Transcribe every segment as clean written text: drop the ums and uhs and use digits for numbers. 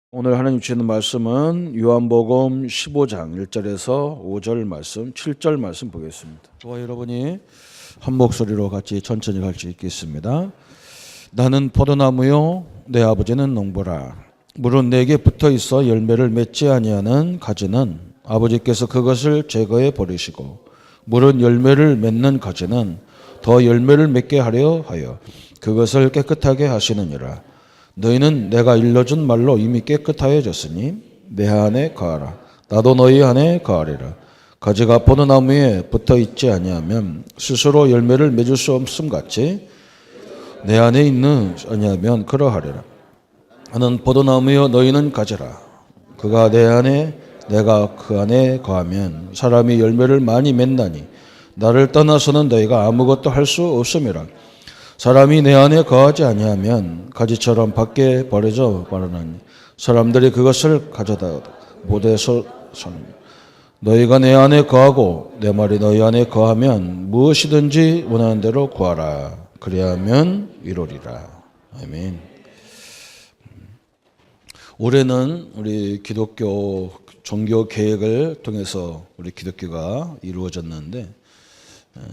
오늘 하나님 주시는 말씀은 요한복음 15장 1절에서 5절 말씀, 7절 말씀 보겠습니다. 저와 여러분이 한 목소리로 같이 천천히 갈 수 있겠습니다. 나는 포도나무요 내 아버지는 농부라. 물은 내게 붙어 있어 열매를 맺지 아니하는 가지는 아버지께서 그것을 제거해 버리시고 물은 열매를 맺는 가지는 더 열매를 맺게 하려 하여 그것을 깨끗하게 하시느니라. 너희는 내가 일러준 말로 이미 깨끗하여졌으니 내 안에 거하라. 나도 너희 안에 거하리라. 가지가 포도나무에 붙어 있지 아니하면 스스로 열매를 맺을 수 없음 같이 내 안에 있는 아니하면 그러하리라. 나는 포도나무여 너희는 가지라. 그가 내 안에 내가 그 안에 거하면 사람이 열매를 많이 맺나니 나를 떠나서는 너희가 아무것도 할 수 없음이라. 사람이 내 안에 거하지 아니하면 가지처럼 밖에 버려져 마르나니 사람들이 그것을 가져다 못해서 사는. 너희가 내 안에 거하고 내 말이 너희 안에 거하면 무엇이든지 원하는 대로 구하라. 그리하면 이루리라. 아멘. 올해는 우리 기독교 종교 계획을 통해서 우리 기독교가 이루어졌는데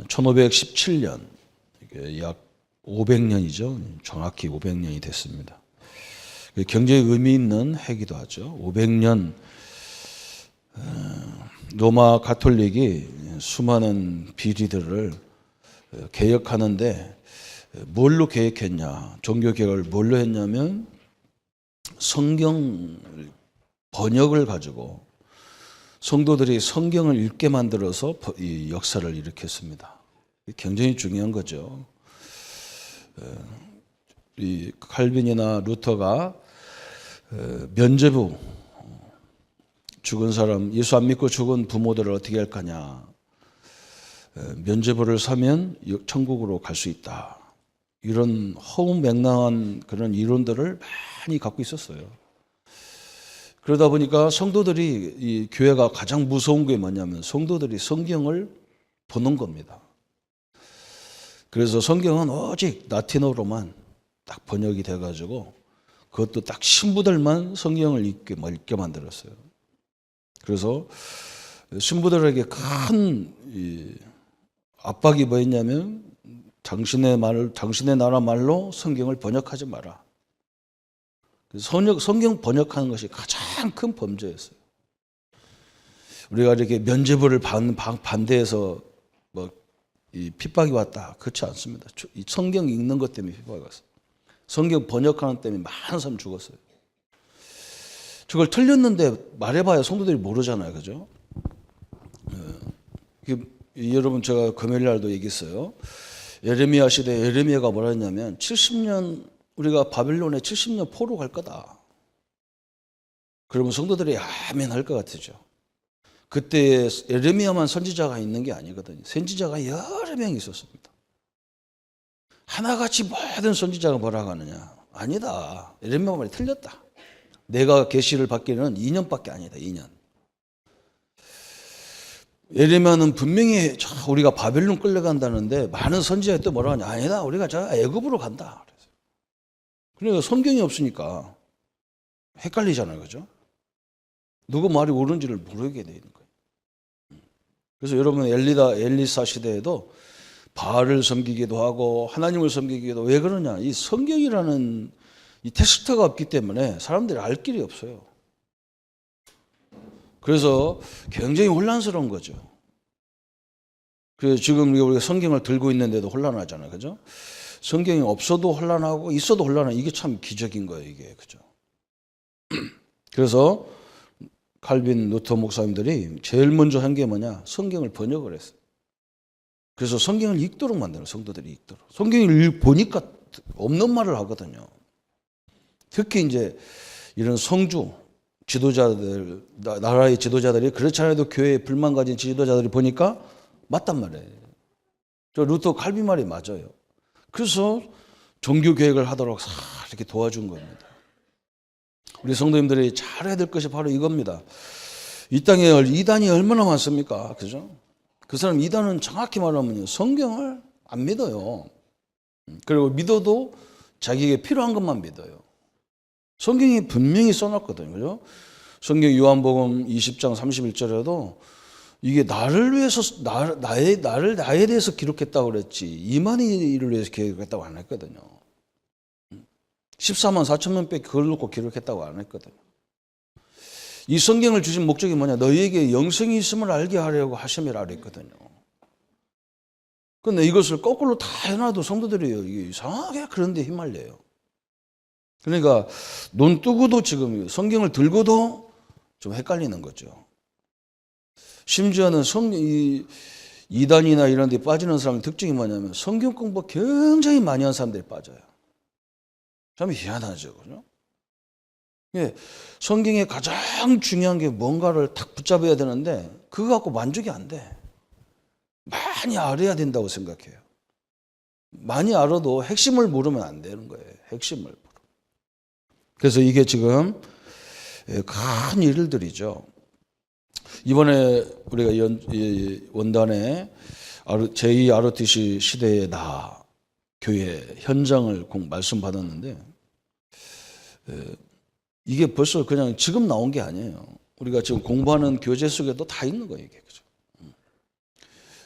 1517년 약 500년이죠. 정확히 500년이 됐습니다. 굉장히 의미 있는 해기도 하죠. 500년 로마 가톨릭이 수많은 비리들을 개혁하는데 뭘로 개혁했냐? 종교 개혁을 뭘로 했냐면 성경 번역을 가지고 성도들이 성경을 읽게 만들어서 이 역사를 일으켰습니다. 굉장히 중요한 거죠. 이 칼빈이나 루터가 면죄부, 죽은 사람, 예수 안 믿고 죽은 부모들을 어떻게 할 거냐, 면죄부를 사면 천국으로 갈 수 있다, 이런 허무맹랑한 그런 이론들을 많이 갖고 있었어요. 그러다 보니까 성도들이, 이 교회가 가장 무서운 게 뭐냐면 성도들이 성경을 보는 겁니다. 그래서 성경은 오직 라틴어로만 딱 번역이 돼가지고 그것도 딱 신부들만 성경을 읽게 만들었어요. 그래서 신부들에게 큰 압박이 뭐였냐면 당신의 나라 말로 성경을 번역하지 마라. 성경 번역하는 것이 가장 큰 범죄였어요. 우리가 이렇게 면죄부를 반대해서 이 핍박이 왔다, 그렇지 않습니다. 이 성경 읽는 것 때문에 핍박이 왔어요. 성경 번역하는 때문에 많은 사람 죽었어요. 저걸 틀렸는데 말해봐야 성도들이 모르잖아요, 그죠? 여러분, 제가 금요일 날도 얘기했어요. 예레미야 시대 예레미야가 뭐라 했냐면 70년 우리가 바빌론에 70년 포로 갈 거다. 그러면 성도들이 아멘 할 것 같으죠. 그때 예레미야만 선지자가 있는 게 아니거든요. 선지자가 여러 명이 있었습니다. 하나같이 모든 선지자가 뭐라고 하느냐? 아니다. 예레미야 말이 틀렸다. 내가 계시를 받기는 2년밖에 아니다. 2년. 예레미야는 분명히 우리가 바벨론 끌려간다는데 많은 선지자가 또 뭐라고 하냐? 아니다. 우리가 저 애굽으로 간다. 그러니까 성경이 없으니까 헷갈리잖아요. 그죠? 누구 말이 옳은지를 모르게 되는 거예요. 그래서 여러분 엘리사 시대에도 바알을 섬기기도 하고 하나님을 섬기기도, 왜 그러냐? 이 성경이라는 이 텍스트가 없기 때문에 사람들이 알 길이 없어요. 그래서 굉장히 혼란스러운 거죠. 그래서 지금 우리가 성경을 들고 있는데도 혼란하잖아요. 그죠? 성경이 없어도 혼란하고 있어도 혼란하고, 이게 참 기적인 거예요. 이게. 그죠? 그래서 칼빈, 루터 목사님들이 제일 먼저 한 게 뭐냐? 성경을 번역을 했어요. 그래서 성경을 읽도록 만들어요. 성도들이 읽도록. 성경을 보니까 없는 말을 하거든요. 특히 이제 이런 성주, 지도자들, 나라의 지도자들이, 그렇지 않아도 교회에 불만 가진 지도자들이 보니까 맞단 말이에요. 저 루터 칼빈 말이 맞아요. 그래서 종교 계획을 하도록 이렇게 도와준 겁니다. 우리 성도님들이 잘해야 될 것이 바로 이겁니다. 이 땅에 이단이 얼마나 많습니까? 그죠? 그 사람 이단은 정확히 말하면요, 성경을 안 믿어요. 그리고 믿어도 자기에게 필요한 것만 믿어요. 성경이 분명히 써놨거든요. 그죠? 성경 요한복음 20장 31절에도 이게 나를 위해서 나에 대해서 기록했다고 그랬지 이만희를 위해서 기록했다고 안 했거든요. 14만 4천 명 빼 그걸 놓고 기록했다고 안 했거든요. 이 성경을 주신 목적이 뭐냐? 너희에게 영생이 있음을 알게 하려고 하심이라 그랬거든요. 근데 이것을 거꾸로 다 해놔도 성도들이 이게 이상하게 그런데 휘말려요. 그러니까 눈 뜨고도 지금 성경을 들고도 좀 헷갈리는 거죠. 심지어는 이단이나 이런 데 빠지는 사람의 특징이 뭐냐면 성경 공부 굉장히 많이 한 사람들이 빠져요. 참 희한하죠. 그죠? 예, 성경의 가장 중요한 게 뭔가를 딱 붙잡아야 되는데 그거 갖고 만족이 안 돼. 많이 알아야 된다고 생각해요. 많이 알아도 핵심을 모르면 안 되는 거예요. 핵심을 모르. 그래서 이게 지금 큰 일들이죠. 이번에 우리가 원단에 제2 ROTC 시대의 나 교회 현장을 말씀 받았는데 이게 벌써 그냥 지금 나온 게 아니에요. 우리가 지금 공부하는 교재 속에도 다 있는 거예요. 이게. 그죠?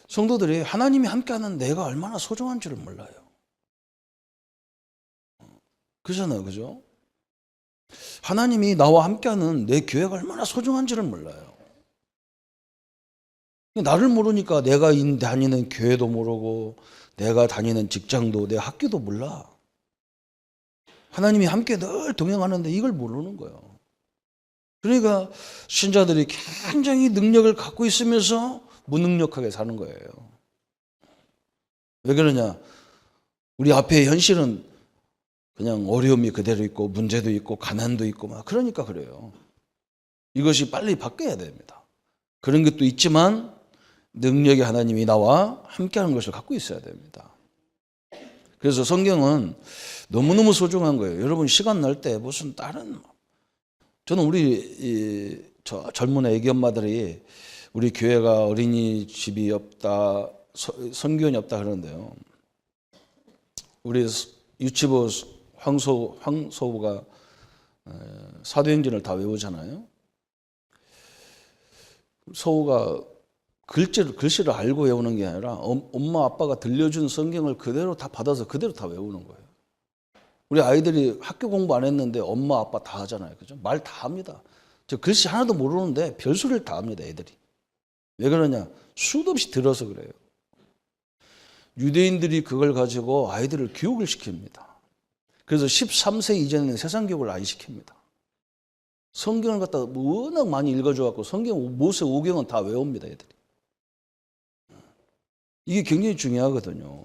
성도들이 하나님이 함께하는 내가 얼마나 소중한 줄을 몰라요. 그잖아요. 그죠? 하나님이 나와 함께하는 내 교회가 얼마나 소중한지를 몰라요. 나를 모르니까 내가 다니는 교회도 모르고 내가 다니는 직장도 내 학교도 몰라. 하나님이 함께 늘 동행하는데 이걸 모르는 거예요. 그러니까 신자들이 굉장히 능력을 갖고 있으면서 무능력하게 사는 거예요. 왜 그러냐? 우리 앞에 현실은 그냥 어려움이 그대로 있고 문제도 있고 가난도 있고 막 그러니까 그래요. 이것이 빨리 바뀌어야 됩니다. 그런 것도 있지만 능력의 하나님이 나와 함께하는 것을 갖고 있어야 됩니다. 그래서 성경은 너무너무 소중한 거예요. 여러분 시간 날 때 무슨 다른 저는 우리 젊은 애기 엄마들이 우리 교회가 어린이집이 없다, 선교원이 없다 그러는데요. 우리 유치부 황소부가 사도행전을 다 외우잖아요. 소우가 글씨를 알고 외우는 게 아니라 엄마 아빠가 들려준 성경을 그대로 다 받아서 그대로 다 외우는 거예요. 우리 아이들이 학교 공부 안 했는데 엄마 아빠 다 하잖아요. 그죠? 말 다 합니다. 저 글씨 하나도 모르는데 별소리를 다 합니다. 애들이. 왜 그러냐? 수도 없이 들어서 그래요. 유대인들이 그걸 가지고 아이들을 교육을 시킵니다. 그래서 13세 이전에는 세상 교육을 안 시킵니다. 성경을 갖다가 워낙 많이 읽어줘갖고 성경 모세 5경은 다 외웁니다. 애들이. 이게 굉장히 중요하거든요.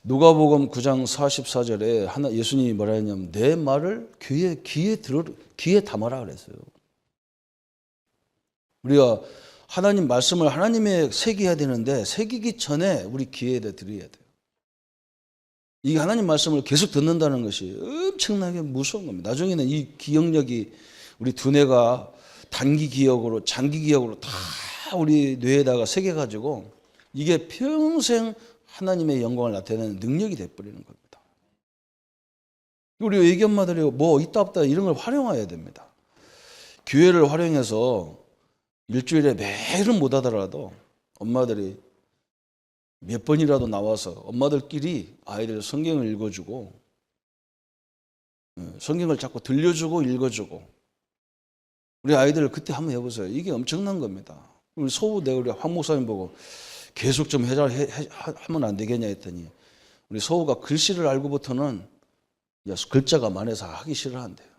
누가복음 9장 44절에 예수님이 뭐라 했냐면 내 말을 귀에 담아라 그랬어요. 우리가 하나님 말씀을 하나님에 새겨야 되는데 새기기 전에 우리 귀에다 드려야 돼요. 이 하나님 말씀을 계속 듣는다는 것이 엄청나게 무서운 겁니다. 나중에는 이 기억력이 우리 두뇌가 단기 기억으로 장기 기억으로 다 우리 뇌에다가 새겨가지고 이게 평생 하나님의 영광을 나타내는 능력이 돼버리는 겁니다. 우리 애기 엄마들이 뭐 있다 없다 이런 걸 활용해야 됩니다. 교회를 활용해서 일주일에 매일은 못 하더라도 엄마들이 몇 번이라도 나와서 엄마들끼리 아이들 성경을 읽어주고 성경을 자꾸 들려주고 읽어주고 우리 아이들 그때 한번 해보세요. 이게 엄청난 겁니다. 우리 소부대 우리 황 목사님 보고 계속 좀 하면 안 되겠냐 했더니 우리 소우가 글씨를 알고부터는 글자가 많아서 하기 싫어한대요.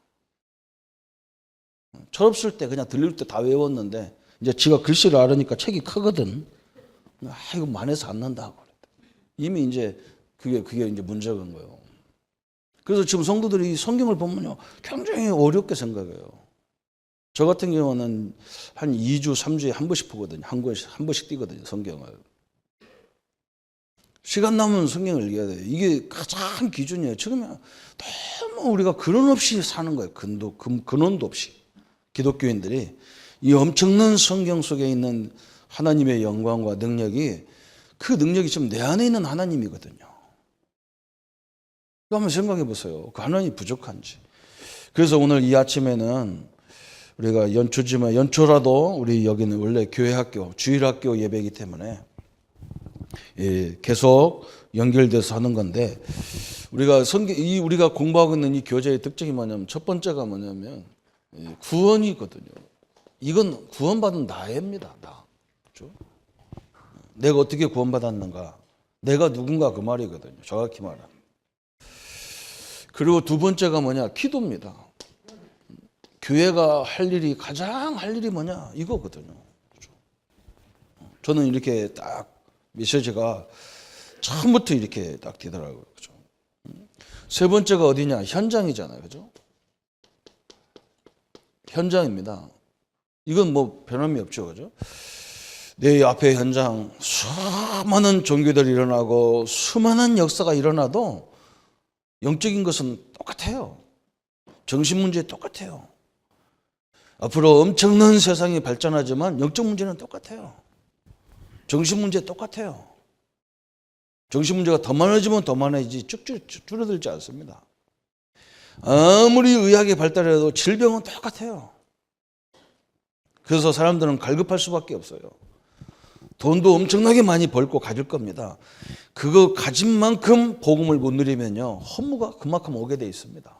철없을 때 그냥 들릴 때 다 외웠는데 이제 지가 글씨를 알으니까 책이 크거든. 이거 많아서 안 난다고. 이미 이제 그게 이제 문제가 된 거예요. 그래서 지금 성도들이 성경을 보면요 굉장히 어렵게 생각해요. 저 같은 경우는 한 2주, 3주에 한 번씩 보거든요. 한 번씩 띄거든요, 성경을. 시간 남으면 성경을 읽어야 돼요. 이게 가장 기준이에요. 지금 너무 우리가 근원 없이 사는 거예요. 근원도 없이. 기독교인들이 이 엄청난 성경 속에 있는 하나님의 영광과 능력이 그 능력이 지금 내 안에 있는 하나님이거든요. 한번 생각해 보세요. 그 하나님이 부족한지. 그래서 오늘 이 아침에는 우리가 연초지만 연초라도 우리 여기는 원래 교회학교, 주일학교 예배이기 때문에 계속 연결돼서 하는 건데 우리가 우리가 공부하고 있는 이 교재의 특징이 뭐냐면 첫 번째가 뭐냐면 구원이거든요. 이건 구원받은 나입니다. 나. 그렇죠? 내가 어떻게 구원받았는가? 내가 누군가 그 말이거든요. 정확히 말하면. 그리고 두 번째가 뭐냐? 기도입니다. 교회가 가장 할 일이 뭐냐? 이거거든요. 그렇죠? 저는 이렇게 딱 메시지가 처음부터 이렇게 딱 되더라고요. 그렇죠? 세 번째가 어디냐? 현장이잖아요. 그죠? 현장입니다. 이건 뭐 변함이 없죠. 그죠? 내 앞에 현장 수많은 종교들이 일어나고 수많은 역사가 일어나도 영적인 것은 똑같아요. 정신 문제 똑같아요. 앞으로 엄청난 세상이 발전하지만 영적 문제는 똑같아요. 정신 문제 똑같아요. 정신 문제가 더 많아지면 더 많아지지 줄어들지 않습니다. 아무리 의학이 발달해도 질병은 똑같아요. 그래서 사람들은 갈급할 수밖에 없어요. 돈도 엄청나게 많이 벌고 가질 겁니다. 그거 가진 만큼 복음을 못 누리면요, 허무가 그만큼 오게 돼 있습니다.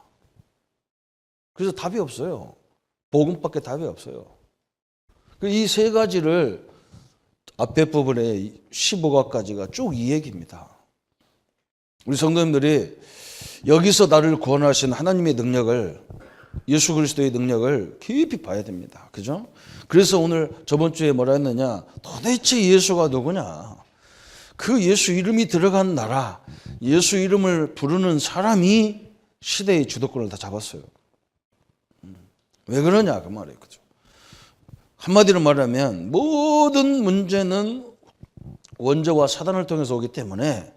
그래서 답이 없어요. 복음밖에 답이 없어요. 이 세 가지를 앞에 부분에 15가지가 쭉 이 얘기입니다. 우리 성도님들이 여기서 나를 구원하신 하나님의 능력을, 예수 그리스도의 능력을 깊이 봐야 됩니다. 그죠? 그래서 오늘 저번 주에 뭐라 했느냐? 도대체 예수가 누구냐? 그 예수 이름이 들어간 나라, 예수 이름을 부르는 사람이 시대의 주도권을 다 잡았어요. 왜 그러냐? 그 말이에요. 그죠? 한마디로 말하면 모든 문제는 원죄와 사단을 통해서 오기 때문에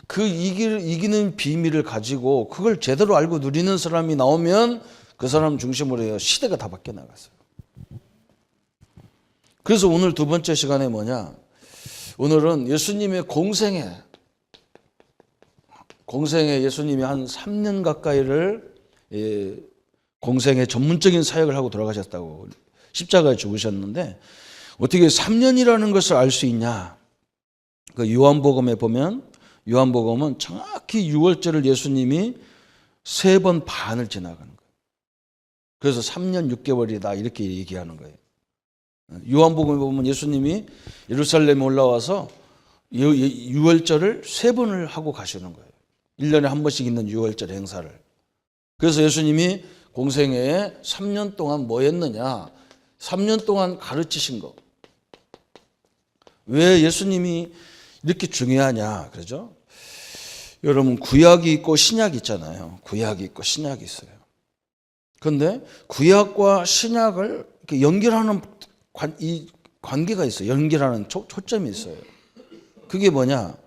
그 이기는 비밀을 가지고 그걸 제대로 알고 누리는 사람이 나오면 그 사람 중심으로 해요. 시대가 다 바뀌어 나갔어요. 그래서 오늘 두 번째 시간에 뭐냐? 오늘은 예수님의 공생애 예수님이 한 3년 가까이를 공생애 전문적인 사역을 하고 돌아가셨다고, 십자가에 죽으셨는데 어떻게 3년이라는 것을 알 수 있냐? 그 요한복음에 보면 요한복음은 정확히 6월절을 예수님이 3번 반을 지나가는 거예요. 그래서 3년 6개월이다 이렇게 얘기하는 거예요. 요한복음에 보면 예수님이 예루살렘에 올라와서 6월절을 3번을 하고 가시는 거예요. 1년에 한 번씩 있는 6월절 행사를. 그래서 예수님이 공생애에 3년 동안 뭐 했느냐? 3년 동안 가르치신 거. 왜 예수님이 이렇게 중요하냐? 그러죠? 여러분, 구약이 있고 신약이 있잖아요. 구약이 있고 신약이 있어요. 그런데 구약과 신약을 이렇게 연결하는 이 관계가 있어요. 연결하는 초점이 있어요. 그게 뭐냐?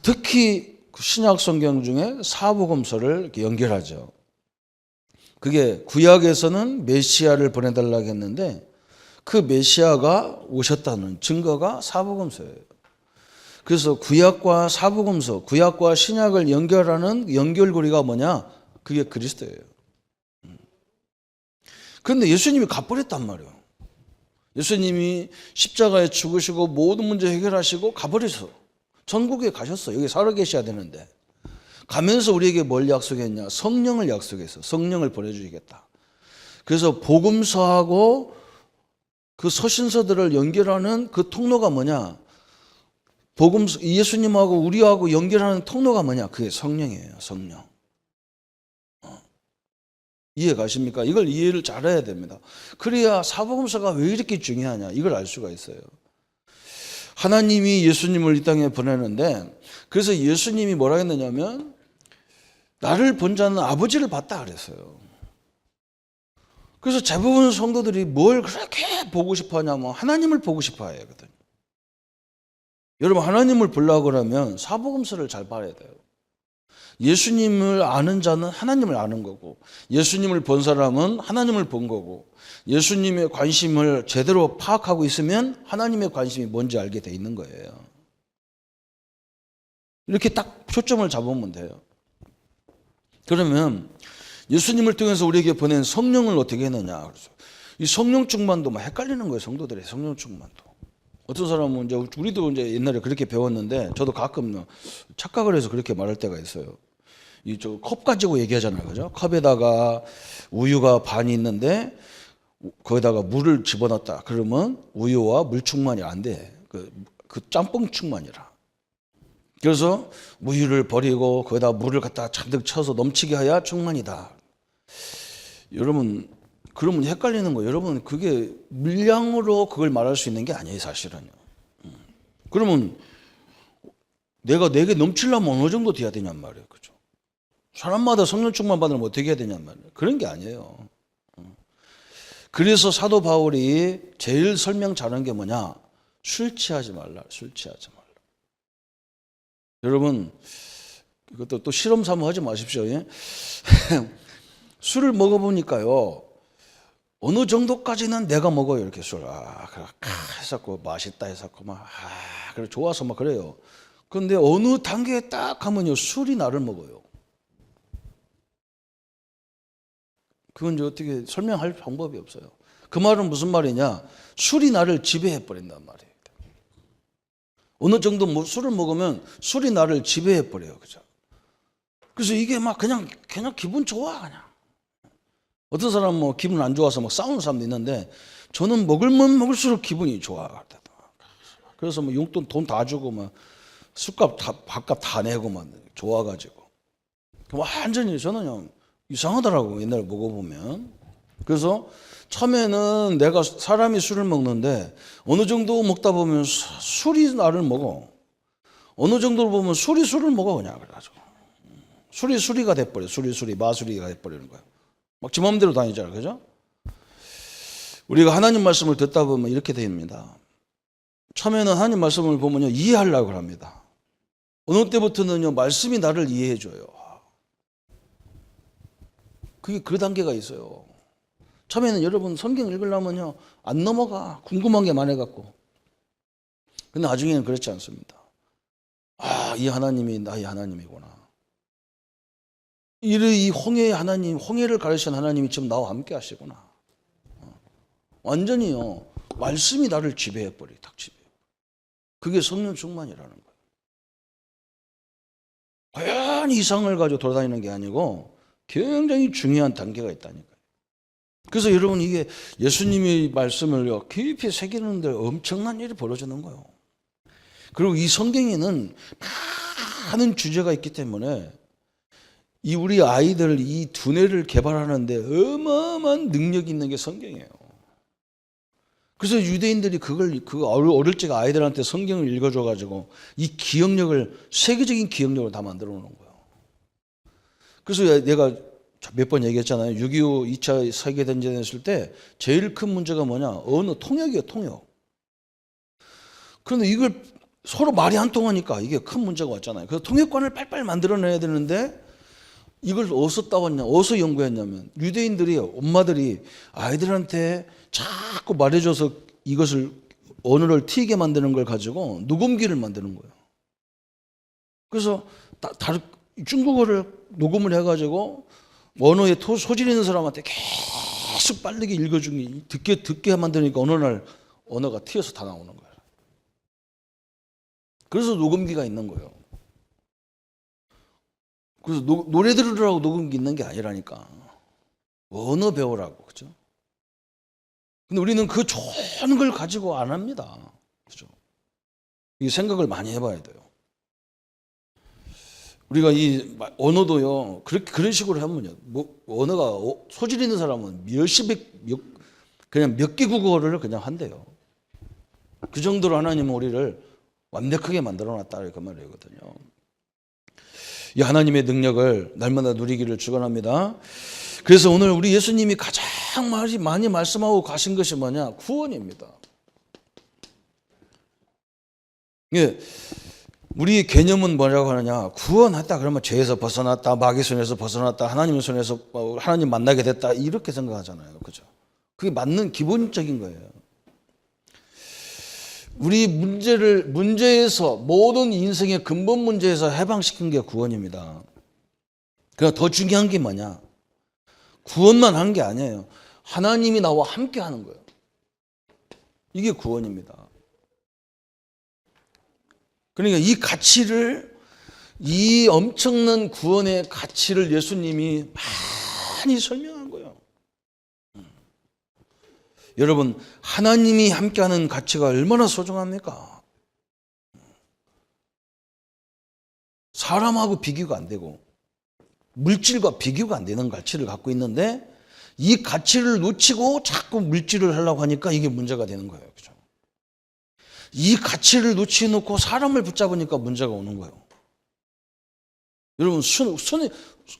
특히 신약 성경 중에 사복음서를 이렇게 연결하죠. 그게 구약에서는 메시아를 보내달라고 했는데 그 메시아가 오셨다는 증거가 사복음서예요. 그래서 구약과 사복음서, 구약과 신약을 연결하는 연결고리가 뭐냐? 그게 그리스도예요. 그런데 예수님이 가버렸단 말이에요. 예수님이 십자가에 죽으시고 모든 문제 해결하시고 가버리셨어. 전국에 가셨어. 여기 살아 계셔야 되는데. 가면서 우리에게 뭘 약속했냐? 성령을 약속했어. 성령을 보내주시겠다. 그래서 복음서하고 그 서신서들을 연결하는 그 통로가 뭐냐? 복음서, 예수님하고 우리하고 연결하는 통로가 뭐냐? 그게 성령이에요. 성령. 이해 가십니까? 이걸 이해를 잘해야 됩니다. 그래야 사복음서가 왜 이렇게 중요하냐? 이걸 알 수가 있어요. 하나님이 예수님을 이 땅에 보내는데, 그래서 예수님이 뭐라 했느냐면 나를 본 자는 아버지를 봤다 그랬어요. 그래서 대부분 성도들이 뭘 그렇게 보고 싶어 하냐면 하나님을 보고 싶어 하거든요. 여러분, 하나님을 보려고 그러면 사복음서를 잘 봐야 돼요. 예수님을 아는 자는 하나님을 아는 거고, 예수님을 본 사람은 하나님을 본 거고, 예수님의 관심을 제대로 파악하고 있으면 하나님의 관심이 뭔지 알게 돼 있는 거예요. 이렇게 딱 초점을 잡으면 돼요. 그러면 예수님을 통해서 우리에게 보낸 성령을 어떻게 했느냐. 그래서 이 성령 충만도 막 헷갈리는 거예요. 성도들의 성령 충만도. 어떤 사람은 이제 우리도 이제 옛날에 그렇게 배웠는데 저도 가끔 착각을 해서 그렇게 말할 때가 있어요. 이 저 컵 가지고 얘기하잖아요, 그죠? 컵에다가 우유가 반이 있는데 거기다가 물을 집어넣었다. 그러면 우유와 물 충만이 안 돼. 그 짬뽕 충만이라. 그래서 우유를 버리고 거기다 물을 갖다 잔뜩 쳐서 넘치게 해야 충만이다. 여러분, 그러면 헷갈리는 거예요. 여러분, 그게 물량으로 그걸 말할 수 있는 게 아니에요, 사실은요. 그러면 내게 넘치려면 어느 정도 돼야 되냔 말이에요. 그죠? 사람마다 성령 충만 받으면 어떻게 해야 되냔 말이에요. 그런 게 아니에요. 그래서 사도 바울이 제일 설명 잘한 게 뭐냐? 술 취하지 말라. 술 취하지 말라. 여러분, 이것도 또 실험 삼아 하지 마십시오. 예? 술을 먹어보니까요, 어느 정도까지는 내가 먹어요, 이렇게 술. 했었고, 맛있다 했었고, 그래, 좋아서 막 그래요. 그런데 어느 단계에 딱 하면요, 술이 나를 먹어요. 그건 이제 어떻게 설명할 방법이 없어요. 그 말은 무슨 말이냐? 술이 나를 지배해버린단 말이에요. 어느 정도 술을 먹으면 술이 나를 지배해버려요. 그죠? 그래서 이게 막 그냥 기분 좋아, 그냥. 어떤 사람은 뭐 기분 안 좋아서 막 싸우는 사람도 있는데 저는 먹을만 먹을수록 기분이 좋아. 그래서 뭐 용돈 돈 다 주고 막 술값 다, 밥값 다 내고 막 좋아가지고. 완전히 저는 이상하더라고, 옛날에 먹어보면. 그래서 처음에는 내가 사람이 술을 먹는데 어느 정도 먹다 보면 술이 나를 먹어. 어느 정도로 보면 술이 술을 먹어, 그냥. 그래가지고 술이가 돼버려. 술이 마술이가 돼버리는 거야. 막 지 마음대로 다니잖아, 그죠? 우리가 하나님 말씀을 듣다 보면 이렇게 됩니다. 처음에는 하나님 말씀을 보면요, 이해하려고 합니다. 어느 때부터는요, 말씀이 나를 이해해줘요. 그게 그 단계가 있어요. 처음에는 여러분 성경 읽으려면요, 안 넘어가. 궁금한 게 많아갖고. 근데 나중에는 그렇지 않습니다. 이 하나님이 나의 하나님이구나. 이 홍해의 하나님, 홍해를 가르치는 하나님이 지금 나와 함께 하시구나. 완전히요, 말씀이 나를 지배해버려요. 딱 지배해버려요. 그게 성령 충만이라는 거예요. 과연 이상을 가지고 돌아다니는 게 아니고 굉장히 중요한 단계가 있다니까요. 그래서 여러분, 이게 예수님의 말씀을 깊이 새기는데 엄청난 일이 벌어지는 거예요. 그리고 이 성경에는 많은 주제가 있기 때문에 이 우리 아이들 이 두뇌를 개발하는데 어마어마한 능력이 있는 게 성경이에요. 그래서 유대인들이 그거 어릴 적 아이들한테 성경을 읽어줘가지고 이 기억력을, 세계적인 기억력을 다 만들어 놓는 거예요. 그래서 내가 몇 번 얘기했잖아요. 6.25 2차 세계대전이 했을 때 제일 큰 문제가 뭐냐? 언어 통역이에요, 통역. 그런데 이걸 서로 말이 안 통하니까 이게 큰 문제가 왔잖아요. 그래서 통역관을 빨리빨리 만들어내야 되는데 이걸 어디서 따왔냐, 어디서 연구했냐면 유대인들이, 엄마들이 아이들한테 자꾸 말해줘서 이것을 언어를 튀게 만드는 걸 가지고 녹음기를 만드는 거예요. 그래서 중국어를 녹음을 해가지고 언어에 소질 있는 사람한테 계속 빠르게 읽어주기, 듣게 만드니까 어느 날 언어가 튀어서 다 나오는 거예요. 그래서 녹음기가 있는 거예요. 그래서 노래 들으라고 녹음기 있는 게 아니라니까. 언어 배우라고, 그죠? 근데 우리는 그 좋은 걸 가지고 안 합니다. 그죠? 이 생각을 많이 해봐야 돼요. 우리가 이 언어도요, 그런 식으로 하면요, 언어가 소질 있는 사람은 그냥 몇 개 국어를 그냥 한대요. 그 정도로 하나님은 우리를 완벽하게 만들어 놨다, 그 말이거든요. 이 하나님의 능력을 날마다 누리기를 축원합니다. 그래서 오늘 우리 예수님이 가장 많이 말씀하고 가신 것이 뭐냐? 구원입니다. 예, 우리의 개념은 뭐라고 하느냐? 구원했다 그러면 죄에서 벗어났다, 마귀 손에서 벗어났다, 하나님의 손에서 하나님 만나게 됐다, 이렇게 생각하잖아요, 그죠? 그게 맞는 기본적인 거예요. 우리 문제에서, 모든 인생의 근본 문제에서 해방시킨 게 구원입니다. 그러나 더 중요한 게 뭐냐? 구원만 하는 게 아니에요. 하나님이 나와 함께 하는 거예요. 이게 구원입니다. 그러니까 이 가치를, 이 엄청난 구원의 가치를 예수님이 많이 설명한 거예요. 여러분, 하나님이 함께하는 가치가 얼마나 소중합니까? 사람하고 비교가 안 되고 물질과 비교가 안 되는 가치를 갖고 있는데, 이 가치를 놓치고 자꾸 물질을 하려고 하니까 이게 문제가 되는 거예요. 그죠? 이 가치를 놓치놓고 사람을 붙잡으니까 문제가 오는 거예요. 여러분,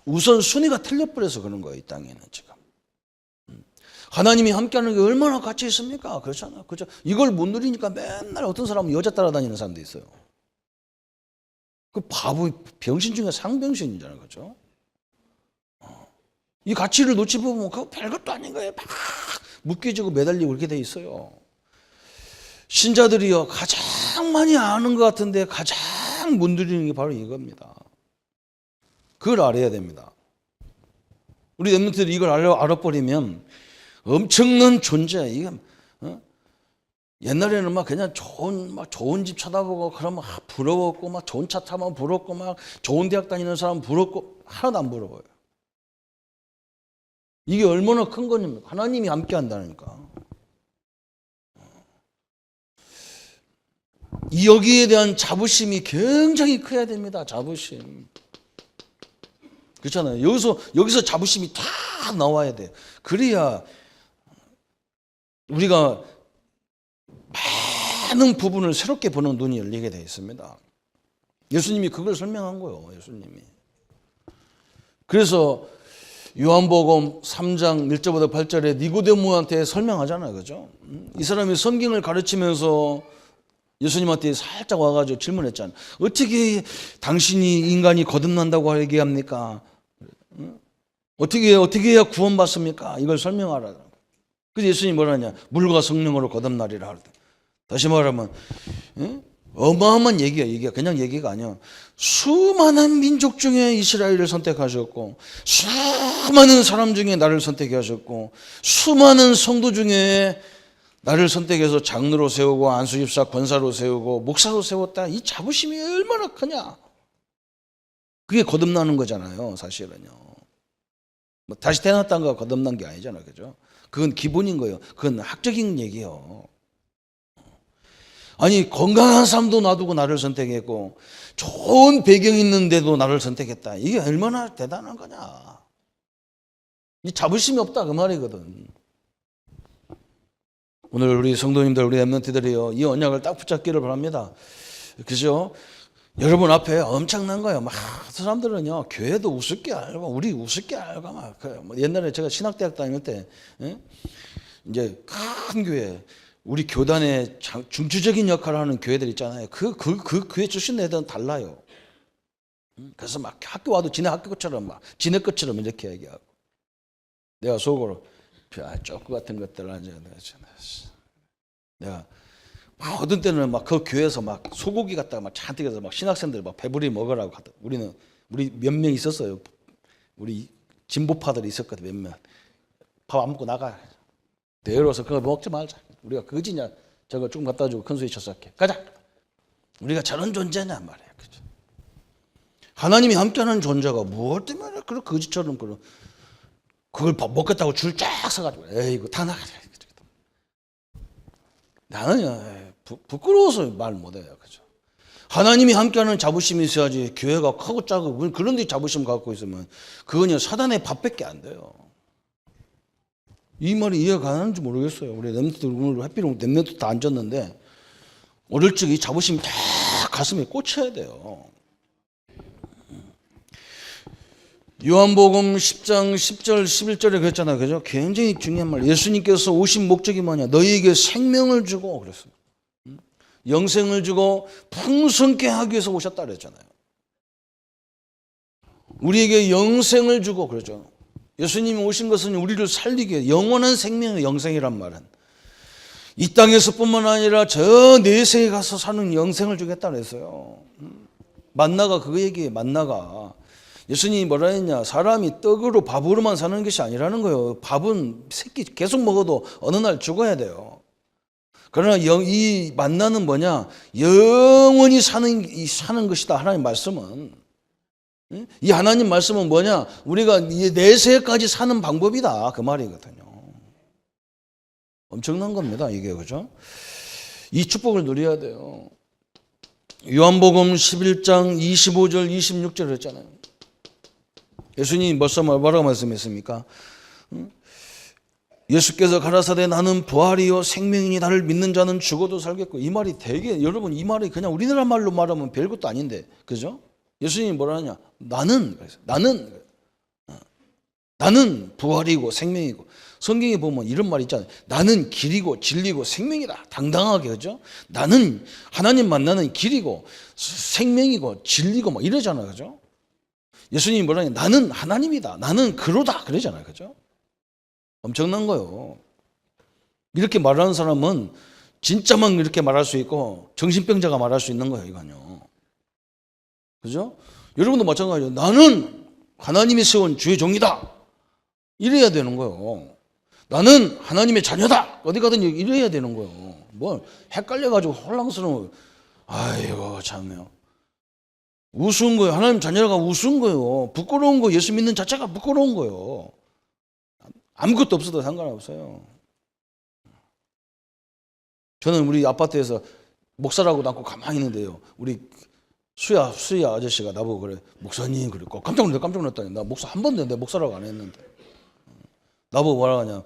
우선 순위가 틀려버려서 그런 거예요. 이 땅에는 지금. 하나님이 함께하는 게 얼마나 가치 있습니까? 그렇잖아요. 그죠? 이걸 못 누리니까 맨날 어떤 사람은 여자 따라다니는 사람도 있어요. 그 바보, 병신 중에 상병신이잖아요. 그죠? 이 가치를 놓치보면 그거 별것도 아닌 거예요. 막 묶여지고 매달리고 그렇게 돼 있어요. 신자들이요, 가장 많이 아는 것 같은데 가장 못 누리는 게 바로 이겁니다. 그걸 알아야 됩니다. 우리 렘넌트들이 이걸 알아버리면 엄청난 존재. 이게 옛날에는 막 그냥 좋은 집 쳐다보고 그러면 부러웠고, 막 좋은 차 타면 부럽고, 막 좋은 대학 다니는 사람 부럽고, 하나도 안 부러워요. 이게 얼마나 큰 거냐면 하나님이 함께 한다니까. 여기에 대한 자부심이 굉장히 커야 됩니다. 자부심. 그렇잖아요. 여기서 자부심이 다 나와야 돼. 그래야 우리가 많은 부분을 새롭게 보는 눈이 열리게 되어 있습니다. 예수님이 그걸 설명한 거예요. 예수님이. 그래서 요한복음 3장 1절부터 8절에 니고데모한테 설명하잖아요. 그죠? 이 사람이 성경을 가르치면서 예수님한테 살짝 와가지고 질문했잖아요. 어떻게 당신이 인간이 거듭난다고 얘기합니까? 어떻게 해야 구원받습니까? 이걸 설명하라. 그래서 예수님이 뭐라 하냐? 물과 성령으로 거듭나리라 하거든. 다시 말하면 어마어마한 얘기야. 그냥 얘기가 아니야. 수많은 민족 중에 이스라엘을 선택하셨고, 수많은 사람 중에 나를 선택하셨고, 수많은 성도 중에 나를 선택해서 장로로 세우고, 안수집사 권사로 세우고, 목사로 세웠다. 이 자부심이 얼마나 크냐. 그게 거듭나는 거잖아요. 사실은요. 뭐 다시 태어났다는 거 거듭난 게 아니잖아요. 그죠? 그건 기본인 거예요. 그건 학적인 얘기예요. 아니, 건강한 삶도 놔두고 나를 선택했고, 좋은 배경이 있는데도 나를 선택했다. 이게 얼마나 대단한 거냐. 이 자부심이 없다 그 말이거든. 오늘 우리 성도님들, 우리 렘넌트들이요, 이 언약을 딱 붙잡기를 바랍니다. 그죠? 여러분 앞에 엄청난 거예요. 막 사람들은요, 교회도 우습게 알고, 우리 우습게 알고, 막 옛날에 제가 신학대학 다닐 때, 이제 큰 교회, 우리 교단의 중추적인 역할을 하는 교회들 있잖아요. 그 교회 출신 애들은 달라요. 그래서 막 학교 와도 지네 학교 것처럼 막 지네 것처럼 이렇게 얘기하고, 내가 속으로 쪼크 같은 것들 내가 막 어떤 때는 막 그 교회에서 막 소고기 갖다가 막 잔뜩 해서 막 신학생들 막 배부리 먹으라고 하다. 우리 몇 명 있었어요. 우리 진보파들이 있었거든. 몇명 밥 안 먹고 나가. 내려와서 그거 먹지 말자. 우리가 거지냐? 저거 조금 갖다 주고 큰 소리 쳐서 할게. 가자. 우리가 저런 존재냐 말이야. 그죠? 하나님이 함께하는 존재가 무엇 때문에 그런 거지처럼 그걸 먹겠다고 줄 쫙 서가지고 에이구 다 나가자. 나는요 부끄러워서 말 못해요. 그죠? 하나님이 함께하는 자부심이 있어야지. 교회가 크고 작고 그런 데 자부심 갖고 있으면 그건요 사단의 밥밖에 안 돼요. 이 말이 이해가 가는지 모르겠어요. 우리 렘넌트들 오늘 하필 렘넌트 다 앉았는데 어릴 적에 이 자부심이 다 가슴에 꽂혀야 돼요. 요한복음 10장 10절 11절에 그랬잖아요. 그죠? 굉장히 중요한 말. 예수님께서 오신 목적이 뭐냐? 너희에게 생명을 주고 그랬어요. 영생을 주고 풍성케 하기 위해서 오셨다 그랬잖아요. 우리에게 영생을 주고 그러죠. 예수님이 오신 것은 우리를 살리기 위해 영원한 생명의 영생이란 말은 이 땅에서뿐만 아니라 저 내세에 가서 사는 영생을 주겠다 그랬어요. 만나가 그 얘기예요. 만나가 예수님이 뭐라 했냐? 사람이 떡으로 밥으로만 사는 것이 아니라는 거예요. 밥은 새끼 계속 먹어도 어느 날 죽어야 돼요. 그러나 이 만나는 뭐냐? 영원히 사는 것이다. 하나님 말씀은. 이 하나님 말씀은 뭐냐? 우리가 내세까지 사는 방법이다. 그 말이거든요. 엄청난 겁니다. 이게, 그죠? 이 축복을 누려야 돼요. 요한복음 11장 25절 26절 했잖아요. 예수님이 뭐라고 말씀했습니까? 예수께서 가라사대 나는 부활이요 생명이니 나를 믿는 자는 죽어도 살겠고. 이 말이 되게, 여러분, 이 말이 그냥 우리나라 말로 말하면 별것도 아닌데, 그죠? 예수님이 뭐라 하냐? 나는 부활이고 생명이고. 성경에 보면 이런 말 있잖아요. 나는 길이고 진리고 생명이다. 당당하게, 그죠? 나는 하나님 만나는 길이고 생명이고 진리고 막 이러잖아요, 그죠? 예수님이 뭐라 하냐? 나는 하나님이다. 나는 그로다. 그러잖아요, 그죠? 엄청난 거요. 이렇게 말하는 사람은 진짜만 이렇게 말할 수 있고 정신병자가 말할 수 있는 거예요, 이거요. 그죠? 여러분도 마찬가지예요. 나는 하나님이 세운 주의 종이다. 이래야 되는 거예요. 나는 하나님의 자녀다. 어디 가든 이래야 되는 거예요. 뭐 헷갈려가지고 혼란스러워. 아이고 참요. 우스운 거예요. 하나님 자녀가 우스운 거예요. 부끄러운 거. 예수 믿는 자체가 부끄러운 거예요. 아무것도 없어도 상관없어요. 저는 우리 아파트에서 목사라고 낳고 가만히 있는데요. 우리 수야 아저씨가 나보고 그래. 목사님 그랬고 깜짝 놀랐다니. 나 목사 한 번도 내 목사라고 안 했는데. 나보고 뭐라 하냐.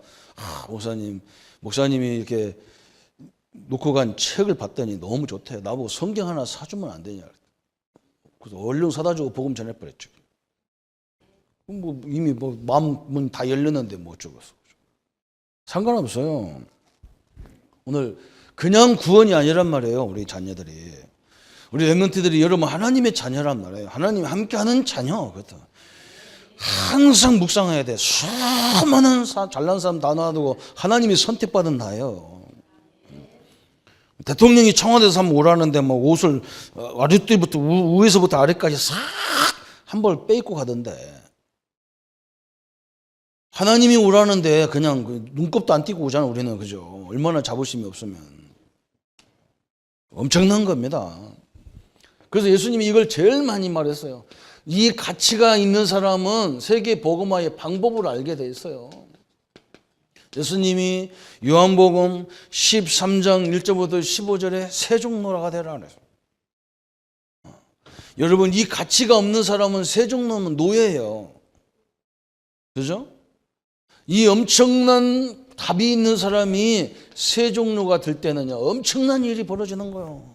목사님이 이렇게 놓고 간 책을 봤더니 너무 좋대. 나보고 성경 하나 사주면 안 되냐. 그래서 얼른 사다 주고 복음 전해버렸죠. 뭐 이미 뭐 마음은 다 열렸는데 뭐 어쩌겠어. 상관없어요. 오늘 그냥 구원이 아니란 말이에요. 우리 자녀들이. 우리 렘넌트들이 여러분 하나님의 자녀란 말이에요. 하나님이 함께하는 자녀. 그렇다. 항상 묵상해야 돼. 수많은 잘난 사람 다 놔두고 하나님이 선택받은 나예요. 대통령이 청와대에서 한번 오라는데 막 옷을 아랫뒤부터 위에서부터 아래까지 싹 한 벌 빼입고 가던데. 하나님이 오라는데 그냥 눈곱도 안 띄고 오잖아, 우리는. 그죠? 얼마나 자부심이 없으면. 엄청난 겁니다. 그래서 예수님이 이걸 제일 많이 말했어요. 이 가치가 있는 사람은 세계 복음화의 방법을 알게 돼 있어요. 예수님이 요한복음 13장 1절부터 15절에 세종노라가 되라 그래서. 여러분, 이 가치가 없는 사람은 세종노는 노예예요. 그죠? 이 엄청난 답이 있는 사람이 세종노가 될 때는요, 엄청난 일이 벌어지는 거예요.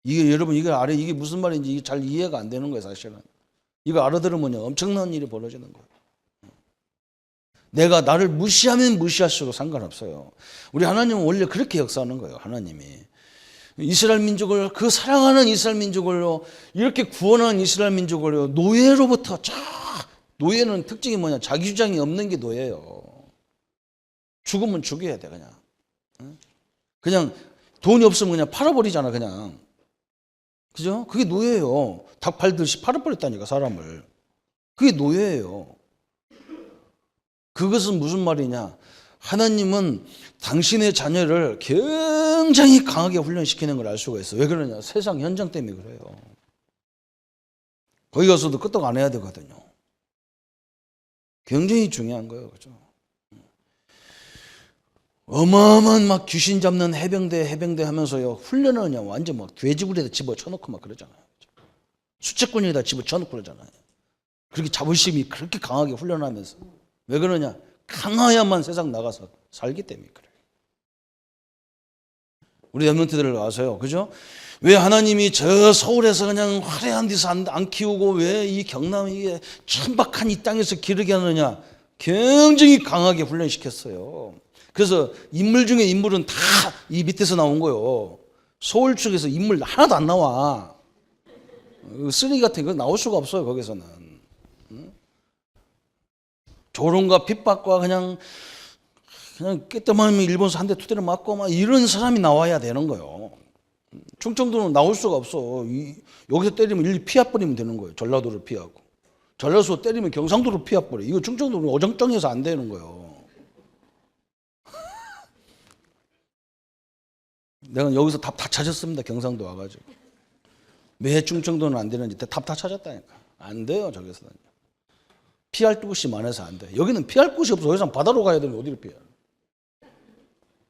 이게 여러분, 이게 무슨 말인지 잘 이해가 안 되는 거예요, 사실은. 이거 알아들으면요, 엄청난 일이 벌어지는 거예요. 내가 나를 무시하면 무시할수록 상관없어요. 우리 하나님은 원래 그렇게 역사하는 거예요, 하나님이. 이스라엘 민족을, 그 사랑하는 이스라엘 민족을요, 이렇게 구원한 이스라엘 민족을요, 노예로부터 노예는 특징이 뭐냐? 자기 주장이 없는 게 노예예요. 죽으면 죽여야 돼, 그냥. 그냥 돈이 없으면 그냥 팔아버리잖아, 그냥. 그죠? 그게 노예예요. 닭 팔듯이 팔아버렸다니까, 사람을. 그게 노예예요. 그것은 무슨 말이냐? 하나님은 당신의 자녀를 굉장히 강하게 훈련시키는 걸 알 수가 있어요. 왜 그러냐? 세상 현장 때문에 그래요. 거기 가서도 끄떡 안 해야 되거든요. 굉장히 중요한 거예요. 그죠? 어마어마한 막 귀신 잡는 해병대 하면서요, 훈련을 그냥 완전 막 돼지굴에다 집어쳐놓고 막 그러잖아요. 수채꾼에다 집어쳐놓고 그러잖아요. 그렇게 자부심이 그렇게 강하게 훈련하면서. 왜 그러냐? 강해야만 세상 나가서 살기 때문에 그래요. 우리 렘넌트들을 아세요. 그죠? 왜 하나님이 저 서울에서 그냥 화려한 데서 안 키우고 왜 이 경남 이게 천박한 이 땅에서 기르게 하느냐? 굉장히 강하게 훈련시켰어요. 그래서 인물 중에 인물은 다 이 밑에서 나온 거예요. 서울 쪽에서 인물 하나도 안 나와. 쓰레기 같은 거 나올 수가 없어요, 거기서는. 조롱과 핍박과 그냥 깨끗하면 일본서 한 대 두대를 맞고 막 이런 사람이 나와야 되는 거예요. 충청도는 나올 수가 없어. 여기서 때리면 일리 피해버리면 되는 거예요. 전라도를 피하고. 전라도 때리면 경상도로 피해버려. 이거 충청도는 어정쩡해서 안 되는 거예요. 내가 여기서 답 다 찾았습니다. 경상도 와가지고. 왜 충청도는 안 되는지 답 다 찾았다니까. 안 돼요. 저기서는. 피할 곳이 많아서 안 돼. 여기는 피할 곳이 없어. 여기서 바다로 가야 되면 어디를 피해?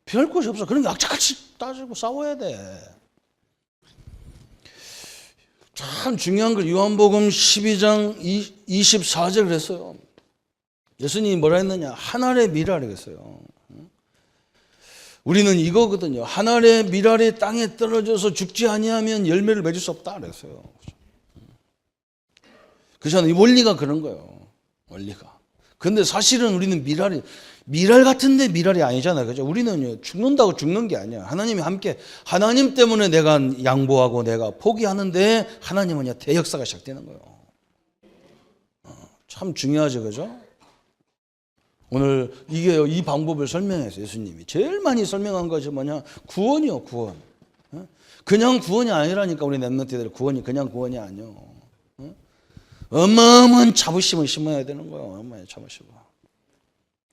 피할 곳이 없어. 그러니까 악착같이 따지고 싸워야 돼. 참 중요한 걸 요한복음 12장 24절을 했어요. 예수님이 뭐라 했느냐? 한 알의 밀알이 했어요. 우리는 이거거든요. 한 알의 밀알이 땅에 떨어져서 죽지 아니하면 열매를 맺을 수 없다 그랬어요. 그래서 이 원리가 그런 거예요. 원리가. 근데 사실은 우리는 밀알 같은데 밀알이 아니잖아요. 그죠? 우리는 죽는다고 죽는 게 아니야. 하나님이 함께, 하나님 때문에 내가 양보하고 내가 포기하는데 하나님은 대역사가 시작되는 거예요. 참 중요하죠. 그죠? 오늘 이 방법을 설명해서 예수님이 제일 많이 설명한 것이 뭐냐? 구원이요, 구원. 그냥 구원이 아니라니까 우리 랩런트들 구원이 그냥 구원이 아니요. 어마어마한 자부심을 심어야 되는 거예요. 어마어마한 자부심을.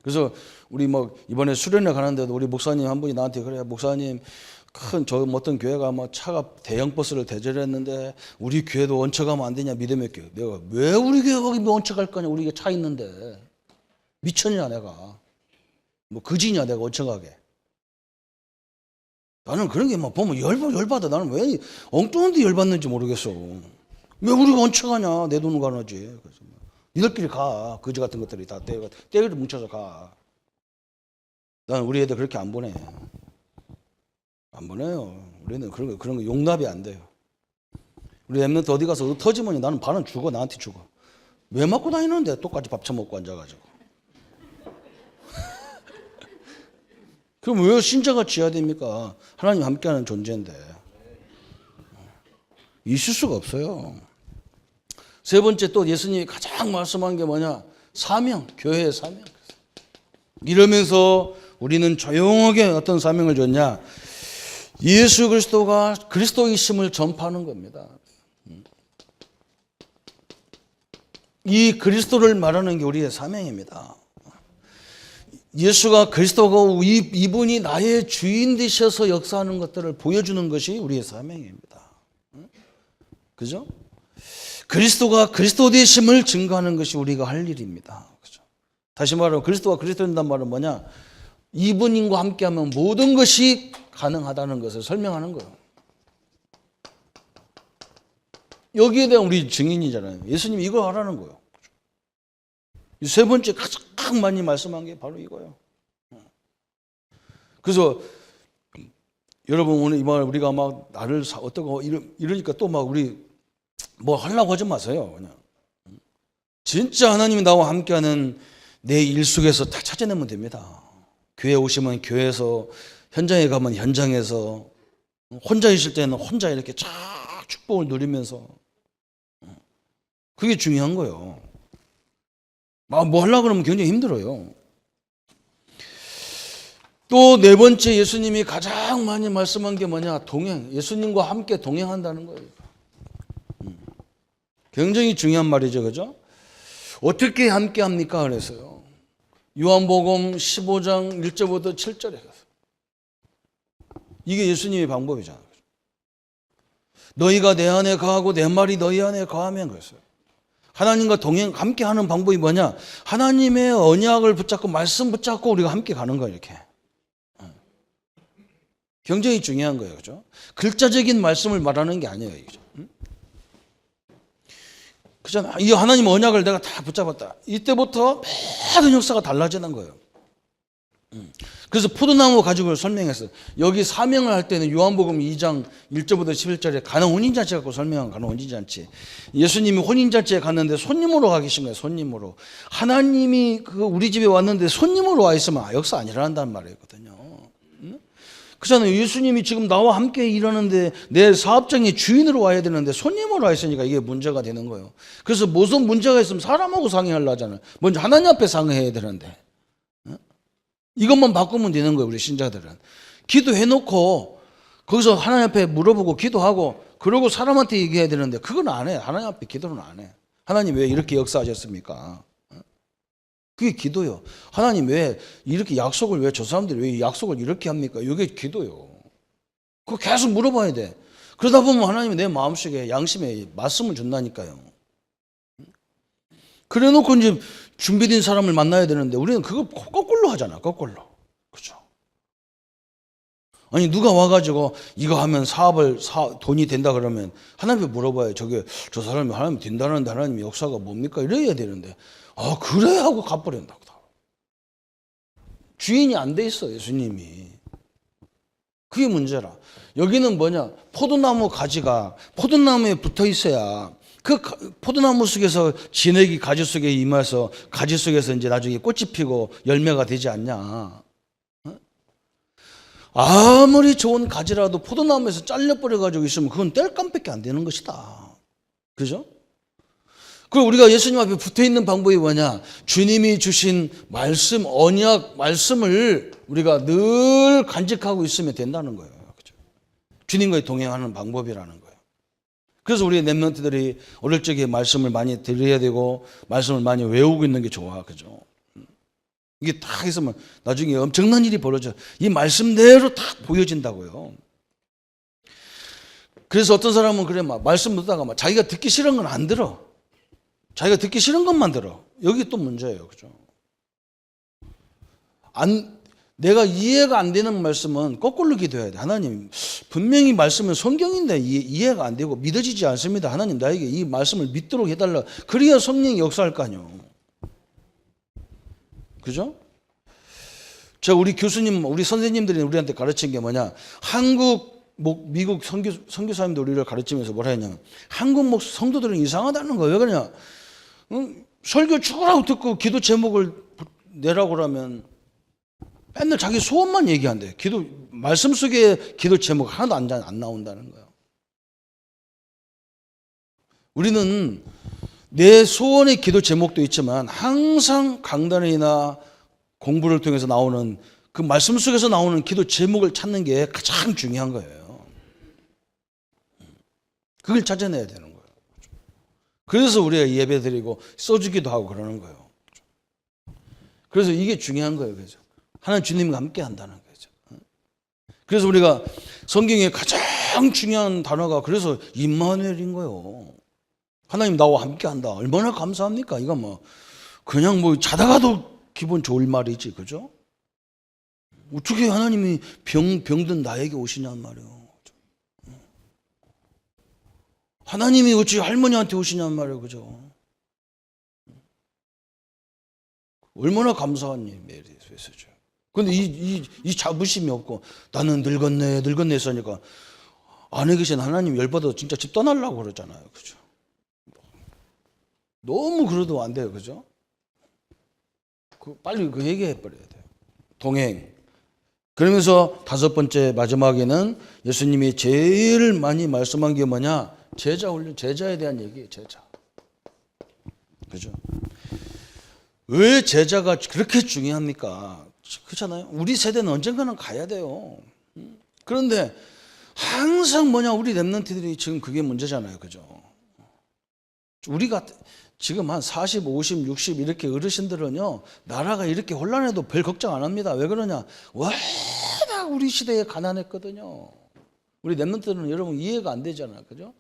그래서 우리 이번에 수련회 가는데도 우리 목사님 한 분이 나한테 그래, 목사님 큰 어떤 교회가 차가 대형 버스를 대절했는데 우리 교회도 얹혀가면 안 되냐, 믿음의 교회. 내가 왜 우리 교회 거기 얹혀갈 거냐, 우리 차 있는데. 미쳤냐 내가. 거지냐 내가 얹혀가게. 나는 그런 게 보면 열받아. 나는 왜 엉뚱한데 열받는지 모르겠어. 왜 우리가 얹혀가냐, 내 돈을 가나지. 그래서 니들끼리 가. 거지 같은 것들이 다 떼를 뭉쳐서 가. 나는 우리 애들 그렇게 안 보내. 안 보내요. 우리는 그런 거 용납이 안 돼요. 우리 랩런트 어디 가서 터지면 나는 반은 죽어. 나한테 죽어. 왜 맞고 다니는데 똑같이 밥 처먹고 앉아가지고. 그럼 왜 신자가 지어야 됩니까? 하나님 함께하는 존재인데. 있을 수가 없어요. 세 번째 또 예수님이 가장 말씀한 게 뭐냐? 사명, 교회의 사명. 이러면서 우리는 조용하게 어떤 사명을 줬냐? 예수 그리스도가 그리스도이심을 전파하는 겁니다. 이 그리스도를 말하는 게 우리의 사명입니다. 예수가 그리스도고 이분이 나의 주인 되셔서 역사하는 것들을 보여주는 것이 우리의 사명입니다. 그죠? 그리스도가 그리스도 되심을 증거하는 것이 우리가 할 일입니다. 그죠? 다시 말하면 그리스도가 그리스도 된다는 말은 뭐냐? 이분과 함께하면 모든 것이 가능하다는 것을 설명하는 거예요. 여기에 대한 우리 증인이잖아요. 예수님이 이걸 하라는 거예요. 이 세 번째 가장 많이 말씀한 게 바로 이거예요. 그래서 여러분 오늘 이말 우리가 나를 어떠고 이러니까 또 우리 하려고 하지 마세요. 그냥 진짜 하나님이 나와 함께하는 내 일 속에서 다 찾아내면 됩니다. 교회 오시면 교회에서, 현장에 가면 현장에서, 혼자 있을 때는 혼자 이렇게 쫙 축복을 누리면서, 그게 중요한 거예요. 하려고 그러면 굉장히 힘들어요. 또 네 번째 예수님이 가장 많이 말씀한 게 뭐냐? 동행. 예수님과 함께 동행한다는 거예요. 굉장히 중요한 말이죠. 그죠? 어떻게 함께 합니까? 그래서요. 요한복음 15장 1절부터 7절에 이게 예수님의 방법이잖아요. 너희가 내 안에 거하고 내 말이 너희 안에 거하면 그랬어요. 하나님과 함께하는 방법이 뭐냐? 하나님의 언약을 붙잡고 말씀 붙잡고 우리가 함께 가는 거예요. 이렇게. 굉장히 중요한 거예요. 그죠? 글자적인 말씀을 말하는 게 아니에요. 그죠? 그잖아. 이 하나님 언약을 내가 다 붙잡았다. 이때부터 모든 역사가 달라지는 거예요. 그래서 포도나무 가지고 설명했어요. 여기 사명을 할 때는 요한복음 2장 1절부터 11절에 가는 혼인잔치 갖고 설명한 가는 혼인잔치. 예수님이 혼인잔치에 갔는데 손님으로 가 계신 거예요. 손님으로. 하나님이 우리 집에 왔는데 손님으로 와 있으면 역사 안 일어난다는 말이거든요. 그렇잖아요. 예수님이 지금 나와 함께 일하는데 내 사업장의 주인으로 와야 되는데 손님으로 와 있으니까 이게 문제가 되는 거예요. 그래서 무슨 문제가 있으면 사람하고 상의하려 하잖아요. 먼저 하나님 앞에 상의해야 되는데. 이것만 바꾸면 되는 거예요. 우리 신자들은. 기도해놓고 거기서 하나님 앞에 물어보고 기도하고 그러고 사람한테 얘기해야 되는데 그건 안 해. 하나님 앞에 기도는 안 해. 하나님 왜 이렇게 역사하셨습니까? 그게 기도요. 하나님 왜 이렇게 약속을 왜 저 사람들이 왜 약속을 이렇게 합니까? 이게 기도요. 그거 계속 물어봐야 돼. 그러다 보면 하나님이 내 마음속에 양심에 말씀을 준다니까요. 그래 놓고 이제 준비된 사람을 만나야 되는데 우리는 그거 거꾸로 하잖아. 거꾸로. 그죠? 아니 누가 와가지고 이거 하면 돈이 된다 그러면 하나님께 물어봐요. 저 사람이 하나님 된다는데 하나님 역사가 뭡니까? 이래야 되는데 아 그래 하고 갚버린다고. 주인이 안 돼 있어 예수님이. 그게 문제라. 여기는 뭐냐? 포도나무 가지가 포도나무에 붙어 있어야 그 포도나무 속에서 진액이 가지 속에 임해서 가지 속에서 이제 나중에 꽃이 피고 열매가 되지 않냐? 아무리 좋은 가지라도 포도나무에서 잘려버려가지고 있으면 그건 뗄감밖에 안 되는 것이다. 그죠? 그리고 우리가 예수님 앞에 붙어 있는 방법이 뭐냐? 주님이 주신 말씀, 언약 말씀을 우리가 늘 간직하고 있으면 된다는 거예요. 그죠? 주님과의 동행하는 방법이라는 거예요. 그래서 우리 랩런트들이 어릴 적에 말씀을 많이 들어야 되고 말씀을 많이 외우고 있는 게 좋아. 그죠? 이게 딱 있으면 나중에 엄청난 일이 벌어져. 이 말씀대로 딱 보여진다고요. 그래서 어떤 사람은 그래 막 말씀 듣다가 막 자기가 듣기 싫은 건 안 들어. 자기가 듣기 싫은 것만 들어. 여기 또 문제예요. 그죠? 내가 이해가 안 되는 말씀은 거꾸로 기도해야 돼. 하나님, 분명히 말씀은 성경인데 이해가 안 되고 믿어지지 않습니다. 하나님, 나에게 이 말씀을 믿도록 해달라. 그래야 성령이 역사할 거 아니요. 그죠? 우리 교수님, 우리 선생님들이 우리한테 가르친 게 뭐냐? 미국 선교사님들 우리를 가르치면서 뭐라 했냐면 한국 성도들은 이상하다는 거예요. 왜 그러냐? 설교 죽으라고 듣고 기도 제목을 내라고 그러면 맨날 자기 소원만 얘기한대. 말씀 속에 기도 제목 하나도 안 나온다는 거예요. 우리는 내 소원의 기도 제목도 있지만 항상 강단이나 공부를 통해서 나오는 그 말씀 속에서 나오는 기도 제목을 찾는 게 가장 중요한 거예요. 그걸 찾아내야 되는 거예요. 그래서 우리가 예배 드리고 써주기도 하고 그러는 거예요. 그래서 이게 중요한 거예요. 그죠? 하나님 주님과 함께 한다는 거죠. 그래서 우리가 성경에 가장 중요한 단어가 그래서 임마누엘인 거예요. 하나님 나와 함께 한다. 얼마나 감사합니까? 이거 그냥 자다가도 기분 좋을 말이지. 그죠? 어떻게 하나님이 병든 나에게 오시냔 말이에요. 하나님이 어찌 할머니한테 오시냔 말이에요. 그죠? 얼마나 감사한 일이에요. 근데 이 자부심이 없고 나는 늙었네 했으니까 안에 계신 하나님 열받아 진짜 집 떠나려고 그러잖아요. 그죠? 너무 그러도 안 돼요. 그죠? 빨리 얘기해 버려야 돼요. 동행. 그러면서 다섯 번째 마지막에는 예수님이 제일 많이 말씀한 게 뭐냐? 제자에 대한 얘기예요. 제자. 그죠? 왜 제자가 그렇게 중요합니까? 그렇잖아요. 우리 세대는 언젠가는 가야 돼요. 그런데 항상 우리 랩런트들이 지금 그게 문제잖아요. 그죠? 우리가 지금 한 40, 50, 60 이렇게 어르신들은요, 나라가 이렇게 혼란해도 별 걱정 안 합니다. 왜 그러냐? 워낙 우리 시대에 가난했거든요. 우리 랩런트들은 여러분 이해가 안 되잖아요. 그죠?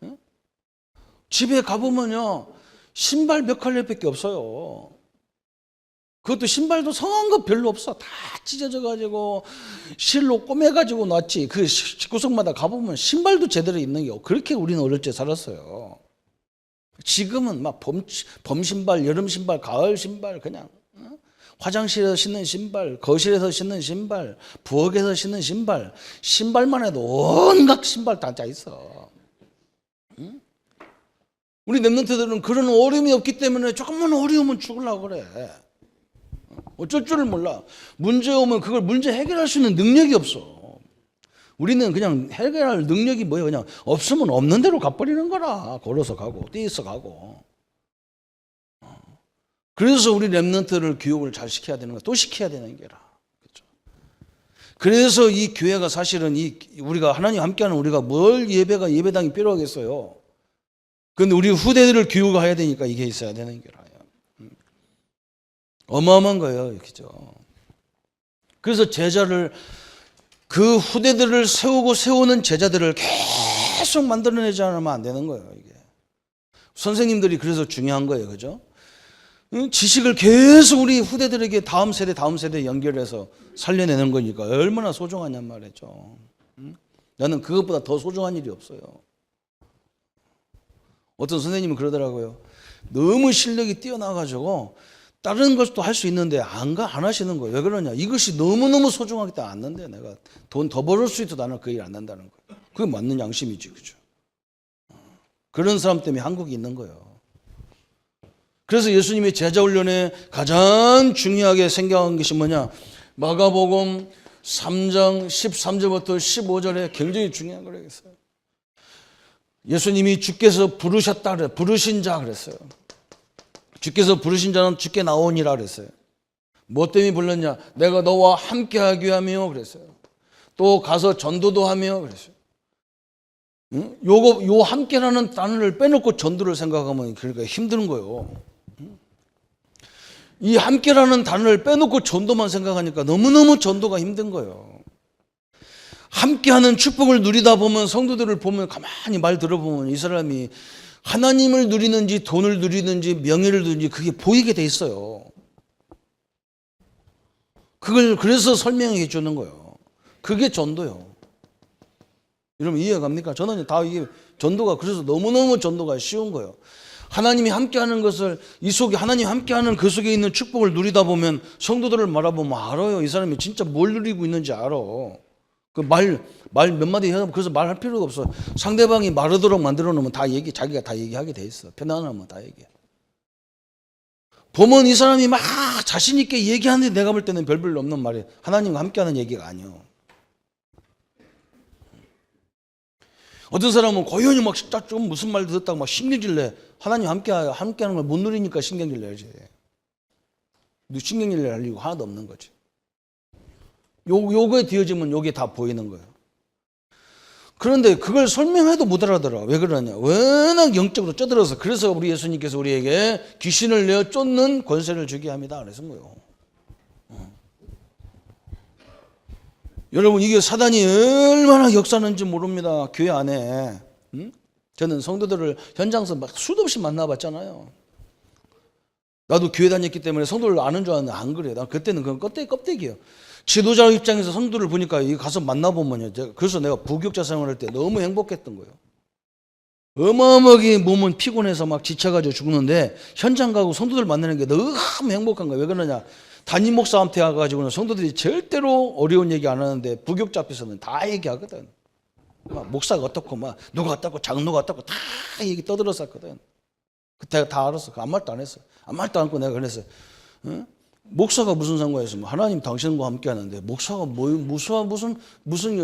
응? 집에 가보면요, 신발 몇 켤레밖에 없어요. 그것도 신발도 성한 거 별로 없어. 다 찢어져가지고 실로 꼬매가지고 놨지. 그 집구석마다 가보면 신발도 제대로 있는 게 없고 그렇게 우리는 어릴 때 살았어요. 지금은 봄 신발, 여름 신발, 가을 신발 그냥 화장실에서 신는 신발, 거실에서 신는 신발, 부엌에서 신는 신발, 신발만 해도 온갖 신발 다 있어. 응? 우리 랩런트들은 그런 어려움이 없기 때문에 조금만 어려우면 죽으려고 그래. 어쩔 줄을 몰라. 문제 오면 그걸 문제 해결할 수 있는 능력이 없어. 우리는 그냥 해결할 능력이 뭐예요? 그냥 없으면 없는 대로 가버리는 거라. 걸어서 가고 뛰어서 가고. 그래서 우리 랩런트를 교육을 잘 시켜야 되는 거야. 또 시켜야 되는 게라. 그렇죠? 그래서 이 교회가 사실은 우리가 하나님 함께하는 우리가 뭘 예배당이 필요하겠어요. 근데 우리 후대들을 교육해야 되니까 이게 있어야 되는 거라요. 어마어마한 거예요, 그죠? 그래서 그 후대들을 세우는 제자들을 계속 만들어내지 않으면 안 되는 거예요, 이게. 선생님들이 그래서 중요한 거예요, 그죠? 지식을 계속 우리 후대들에게 다음 세대 연결해서 살려내는 거니까 얼마나 소중하냔 말이죠. 나는 그것보다 더 소중한 일이 없어요. 어떤 선생님은 그러더라고요. 너무 실력이 뛰어나가지고 다른 것도 할 수 있는데 안 하시는 거예요. 왜 그러냐? 이것이 너무너무 소중하기 때문에 안 는데 내가 돈 더 벌을 수 있어도 나는 그 일 안 한다는 거예요. 그게 맞는 양심이지, 그죠? 그런 사람 때문에 한국이 있는 거예요. 그래서 예수님이 제자 훈련에 가장 중요하게 생각한 것이 뭐냐? 마가복음 3장 13절부터 15절에 굉장히 중요한 걸 얘기했어요. 예수님이 주께서 부르셨다 그래. 부르신 자 그랬어요. 주께서 부르신 자는 주께 나오니라 그랬어요. 뭐 때문에 불렀냐? 내가 너와 함께 하기 위하며 그랬어요. 또 가서 전도도 하며 그랬어요. 요 함께라는 단어를 빼놓고 전도를 생각하면 그러니까 힘든 거예요. 이 함께라는 단어를 빼놓고 전도만 생각하니까 너무너무 전도가 힘든 거예요. 함께하는 축복을 누리다 보면 성도들을 보면 가만히 말 들어보면 이 사람이 하나님을 누리는지 돈을 누리는지 명예를 누리는지 그게 보이게 돼 있어요. 그걸 그래서 설명해 주는 거예요. 그게 전도요. 여러분 이해 갑니까? 저는 다 이게 전도가 그래서 너무너무 전도가 쉬운 거예요. 하나님이 함께하는 것을 이 속에 하나님 함께하는 그 속에 있는 축복을 누리다 보면 성도들을 말아보면 알아요. 이 사람이 진짜 뭘 누리고 있는지 알아. 그 말 몇 마디 해서 그래서 말할 필요가 없어. 상대방이 말하도록 만들어 놓으면 자기가 다 얘기하게 돼 있어. 편안하면 다 얘기해. 보면 이 사람이 막 자신 있게 얘기하는데 내가 볼 때는 별별 없는 말이에요. 하나님과 함께하는 얘기가 아니에요. 어떤 사람은 고연히 막 좀 무슨 말 듣다고 막 신경질 내. 하나님 함께하는 걸 못 누리니까 신경질 내야지. 신경질 낼 이유가 하나도 없는 거지. 요거에 뒤어지면 요게 다 보이는 거예요. 그런데 그걸 설명해도 못 알아들어. 왜 그러냐? 워낙 영적으로 쪄들어서. 그래서 우리 예수님께서 우리에게 귀신을 내어 쫓는 권세를 주게 합니다. 그래서 뭐요? 여러분 이게 사단이 얼마나 역사하는지 모릅니다. 교회 안에. 저는 성도들을 현장에서 막 수도 없이 만나봤잖아요. 나도 교회 다녔기 때문에 성도를 아는 줄 알았는데 안 그래요. 난 그때는 그건 껍데기예요. 지도자 입장에서 성도를 보니까 가서 만나보면요. 그래서 내가 부교육자 생활할 때 너무 행복했던 거예요. 어마어마하게 몸은 피곤해서 막 지쳐가지고 죽는데 현장 가고 성도들 만나는 게 너무 행복한 거예요. 왜 그러냐? 담임 목사한테 와가지고는 성도들이 절대로 어려운 얘기 안 하는데 부교육자 앞에서는 다 얘기하거든. 막 목사가 어떻고 막 누가 어떻고 장로가 어떻고 다 얘기 떠들었었거든. 그때 다 알았어. 아무 말도 안 했어. 아무 말도 안 하고 내가 그랬어요. 응? 목사가 무슨 상관이었어? 하나님 당신과 함께 하는데 목사가 무슨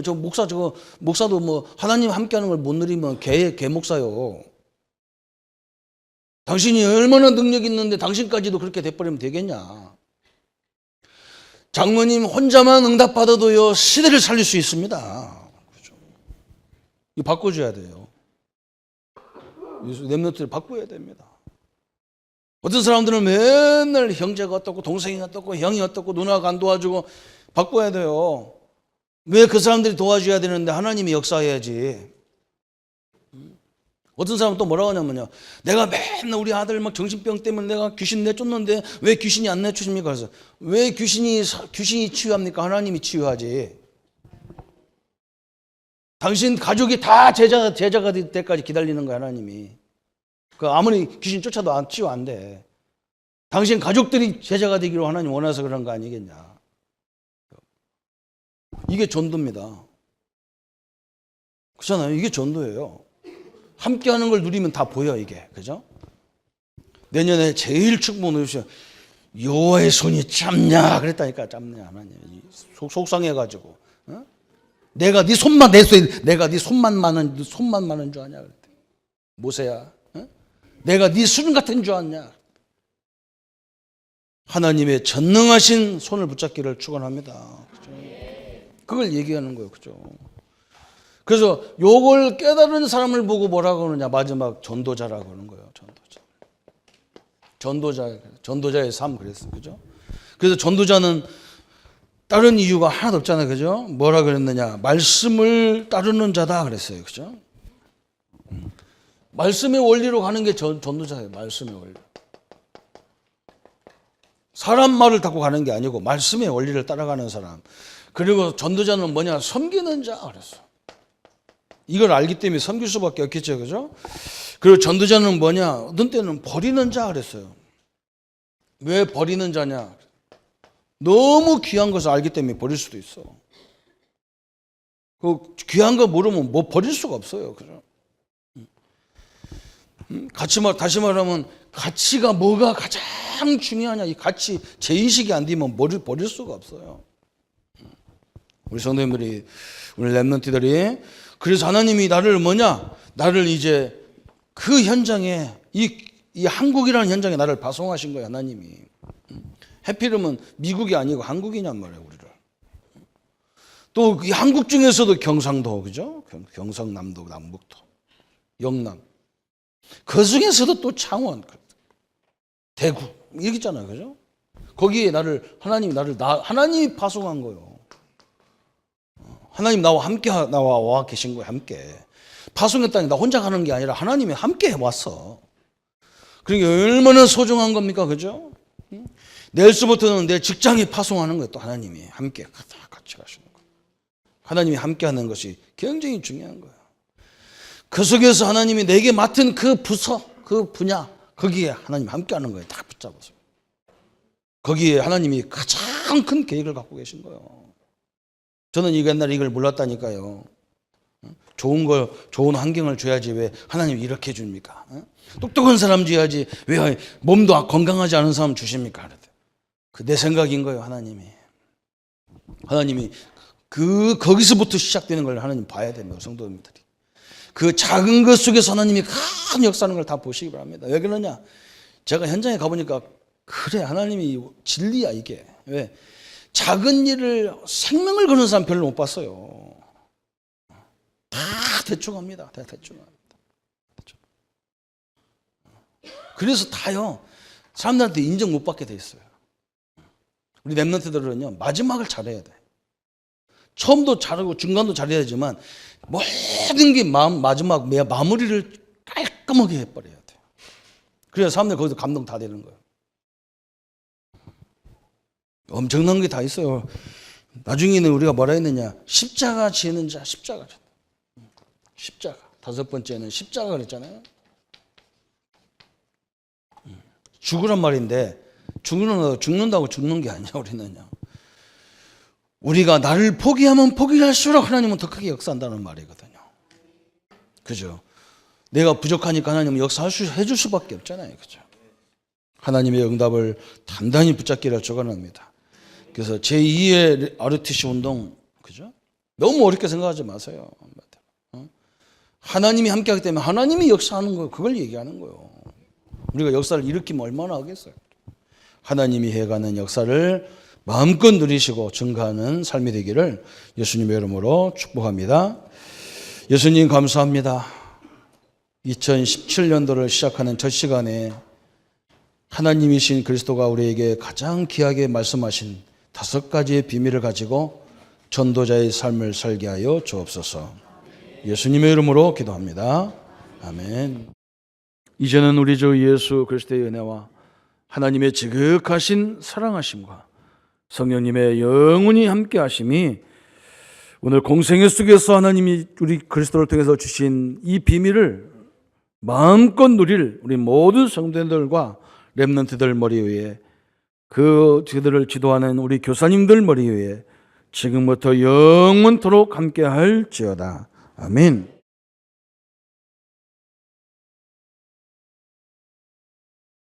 저 목사도 뭐 하나님 함께 하는 걸 못 누리면 개 목사요. 당신이 얼마나 능력 있는데 당신까지도 그렇게 돼버리면 되겠냐? 장로님 혼자만 응답받아도요 시대를 살릴 수 있습니다. 그렇죠? 이거 바꿔줘야 돼요. 렘넌트를 바꿔야 됩니다. 어떤 사람들은 맨날 형제가 어떻고 동생이 어떻고 형이 어떻고 누나가 안 도와주고 바꿔야 돼요. 왜 그 사람들이 도와줘야 되는데 하나님이 역사해야지. 어떤 사람은 또 뭐라고 하냐면요. 내가 맨날 우리 아들 막 정신병 때문에 내가 귀신 내쫓는데 왜 귀신이 안 내쫓습니까? 그래서 왜 귀신이 치유합니까? 하나님이 치유하지. 당신 가족이 다 제자가 될 때까지 기다리는 거야 하나님이. 그 아무리 귀신 쫓아도 치유 안 돼. 당신 가족들이 제자가 되기로 하나님 원해서 그런 거 아니겠냐. 이게 전도입니다. 그렇잖아요. 이게 전도예요. 함께하는 걸 누리면 다 보여 이게. 그죠? 내년에 제일 축복 누리시오. 여호와의 손이 짧냐 그랬다니까. 짧냐 하나님. 속상해가지고. 어? 내가 네 손만 내가 네 손만 많은 줄 아냐 그랬대. 모세야. 내가 네 수준 같은 줄 아냐. 하나님의 전능하신 손을 붙잡기를 축원합니다. 그걸 얘기하는 거예요. 그죠? 그래서 요걸 깨달은 사람을 보고 뭐라고 하느냐? 마지막 전도자라고 하는 거예요. 전도자의 삶 그랬어요. 그죠? 그래서 전도자는 다른 이유가 하나도 없잖아요. 그죠? 뭐라 그랬느냐? 말씀을 따르는 자다 그랬어요. 그죠? 말씀의 원리로 가는 게 전도자예요. 말씀의 원리. 사람 말을 듣고 가는 게 아니고 말씀의 원리를 따라가는 사람. 그리고 전도자는 뭐냐? 섬기는 자 그랬어. 이걸 알기 때문에 섬길 수밖에 없겠죠. 그죠? 그리고 전도자는 뭐냐? 어떤 때는 버리는 자 그랬어요. 왜 버리는 자냐? 너무 귀한 것을 알기 때문에 버릴 수도 있어. 그 귀한 거 모르면 뭐 버릴 수가 없어요. 그죠? 다시 말하면 가치가 뭐가 가장 중요하냐? 이 가치 제인식이 안 되면 버릴 수가 없어요. 우리 성도님들이, 우리 렘넌트들이, 그래서 하나님이 나를 이제 그 현장에 이 한국이라는 현장에 나를 파송하신 거예요. 하나님이. 해피름은 미국이 아니고 한국이냔 말이에요. 우리를. 또 이 한국 중에서도 경상도, 그죠? 경상남도, 남북도, 영남. 그 중에서도 또 창원, 대구 이렇게 있잖아요. 그죠? 거기에 하나님이 파송한 거예요. 하나님 나와 함께 와 계신 거예요. 함께. 파송했다니 나 혼자 가는 게 아니라 하나님이 함께 해왔어. 그러니까 얼마나 소중한 겁니까? 그죠? 내일서부터는 내 직장에 파송하는 거예요. 또 하나님이 함께 같이 가시는 거예요. 하나님이 함께 하는 것이 굉장히 중요한 거예요. 그 속에서 하나님이 내게 맡은 그 부서, 그 분야, 거기에 하나님 함께 하는 거예요. 다 붙잡아서. 거기에 하나님이 가장 큰 계획을 갖고 계신 거예요. 저는 옛날에 이걸 몰랐다니까요. 좋은 환경을 줘야지 왜 하나님이 이렇게 줍니까? 똑똑한 사람 줘야지 왜 몸도 건강하지 않은 사람 주십니까? 그 내 생각인 거예요. 하나님이 거기서부터 시작되는 걸 하나님 봐야 됩니다. 성도님들이. 그 작은 것 속에서 하나님이 큰 역사하는 걸 다 보시기 바랍니다. 왜 그러냐? 제가 현장에 가보니까 그래, 하나님이 진리야 이게. 왜? 작은 일을 생명을 거는 사람 별로 못 봤어요. 다 대충 합니다. 대충 합니다. 그래서 다요, 사람들한테 인정 못 받게 돼 있어요. 우리 렘넌트들은요, 마지막을 잘해야 돼. 처음도 잘하고 중간도 잘해야 되지만 모든 게 마지막 마무리를 깔끔하게 해버려야 돼요. 그래야 사람들이 거기서 감동 다 되는 거예요. 엄청난 게 다 있어요. 나중에는 우리가 뭐라 했느냐? 십자가 지는 자, 십자가. 5번째는 십자가 그랬잖아요. 죽으란 말인데 죽는다고 죽는 게 아니야. 우리는요. 우리가 나를 포기하면 포기할수록 하나님은 더 크게 역사한다는 말이거든요. 그죠? 내가 부족하니까 하나님은 해줄 수밖에 없잖아요. 그죠? 하나님의 응답을 단단히 붙잡기를 축원합니다. 그래서 제2의 ROTC 운동, 그죠? 너무 어렵게 생각하지 마세요. 하나님이 함께하기 때문에 하나님이 역사하는 거예요. 그걸 얘기하는 거예요. 우리가 역사를 일으키면 얼마나 하겠어요. 하나님이 해가는 역사를 마음껏 누리시고 증거하는 삶이 되기를 예수님의 이름으로 축복합니다. 예수님 감사합니다. 2017년도를 시작하는 첫 시간에 하나님이신 그리스도가 우리에게 가장 귀하게 말씀하신 5가지의 비밀을 가지고 전도자의 삶을 살게 하여 주옵소서. 예수님의 이름으로 기도합니다. 아멘. 이제는 우리 주 예수 그리스도의 은혜와 하나님의 지극하신 사랑하심과 성령님의 영원히 함께 하심이 오늘 공생애 속에서 하나님이 우리 그리스도를 통해서 주신 이 비밀을 마음껏 누릴 우리 모든 성도들과 렘넌트들 머리 위에, 그들을 지도하는 우리 교사님들 머리 위에 지금부터 영원토록 함께 할지어다. 아멘.